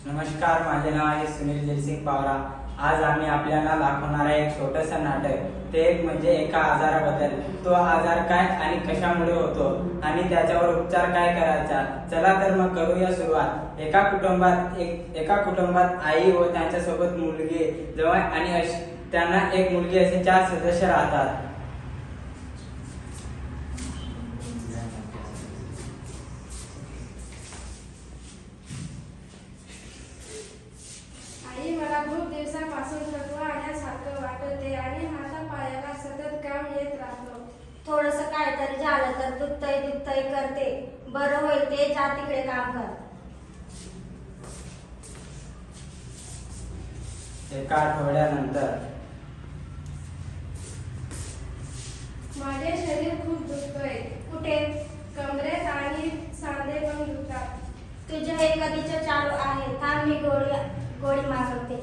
नमस्कार, माझे नाव आहे सुनील जयसिंग पावरा। आज आम्ही आपल्याला दाखवणार आहे एक छोटंसं नाटक। ते एक म्हणजे एका आजाराबद्दल। तो आजार काय आणि कशामुळे होतो आणि त्याच्यावर उपचार काय करायचा। चला तर मग करूया सुरुवात। एका कुटुंबात आई व त्यांच्यासोबत मुलगी, जवळ आणि त्यांना एक मुलगी असे 4 सदस्य राहतात। मला खूप दिवसापासून थकवा आल्यासारखं वाटते आणि हातापायाला सतत काम येत राहतं। थोडंसं काहीतरी झालं तर दुखतंय करते। बरं होईल ते जा तिकडे काम कर। एका आठवड्यानंतर माझे शरीर खूप दुखतंय। कुठे? कमरेत आणि सांधे पण दुखतात। तुझे हे कधीच चालू आहे। थांब मी गोळी मागवते।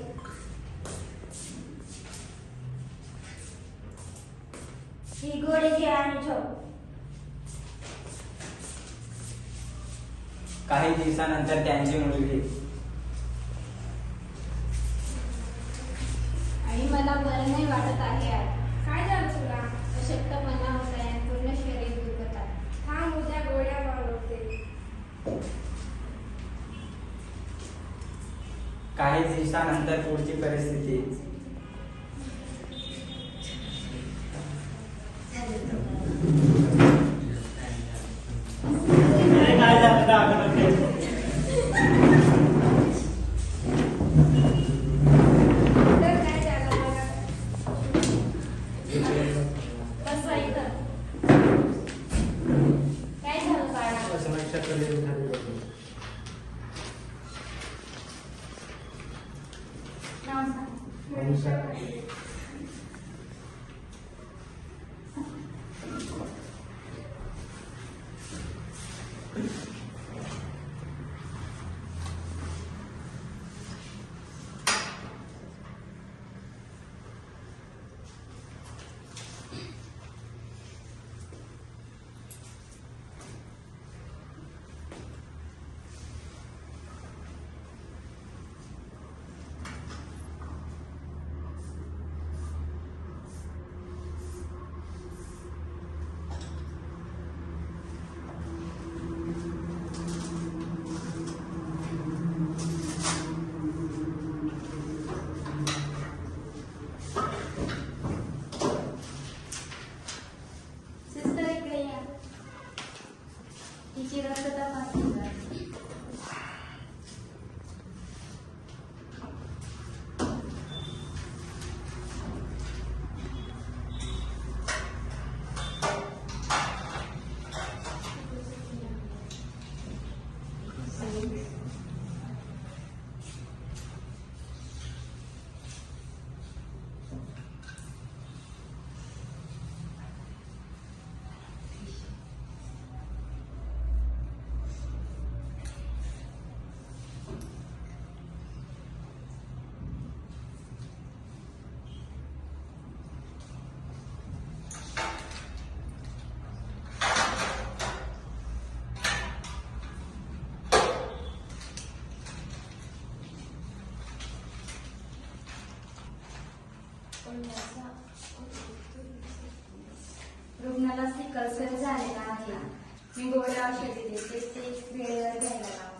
ही गोळी घे आणि झोप। काही दिवसानंतर त्यांची मुलगी। आणि मला बरं नाही वाटत आहे आज। काय झालं तुला? अशक्तपणा होत आहे, पूर्ण शरीर दुखत आहे। थांब, उद्या गोळ्या मागवते। काही दिवसानंतर पुढची परिस्थिती। तिची रक्त तपासणी कर। रुग्णाला सिकल सेल झालेला आहे। मी गोळ्या औषधे देते, ते वेळेवर घ्यायला लावा।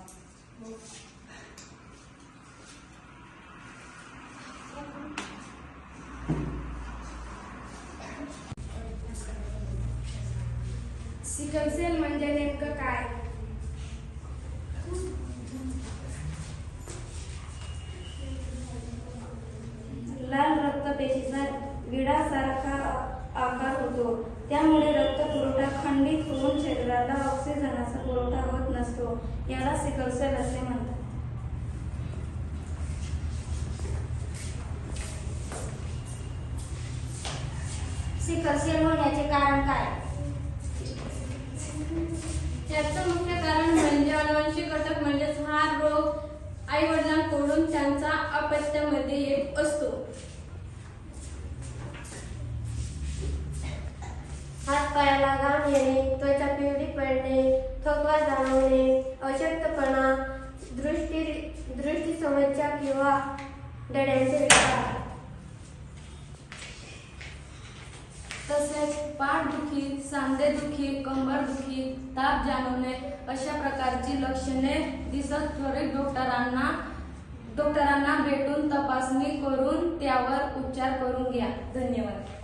सिकल सेल म्हणजे नेमकं काय? लाल रक्तपेशीचा विडासारखा आकार होतो। त्यामुळे रक्त पुरवठा खंडित होऊन शरीराला ऑक्सिजनचा पुरवठा होत नसतो। याला सिकल सेल असे म्हणतात। सिकल सेल होण्याचे कारण काय? त्याचं मुख्य कारण म्हणजे अनुवांशिक घटक म्हणजेच हा रोग आई वडिलांकडून त्यांचा अपत्यामध्ये येत असतो। हात पायाला घाम येणे, त्वचा पिवळी पडणे, थकवा जाणवणे, अशक्तपणा, दृष्टी दृष्टी समस्या किंवा डोळ्यांचे विकार, तसेच पाठदुखी, सांधेदुखी, कंबरदुखी, ताप जाणवणे अशा प्रकारची लक्षणे दिसत त्वरित डॉक्टरांना भेटून तपासणी करून त्यावर उपचार करून घ्या. धन्यवाद.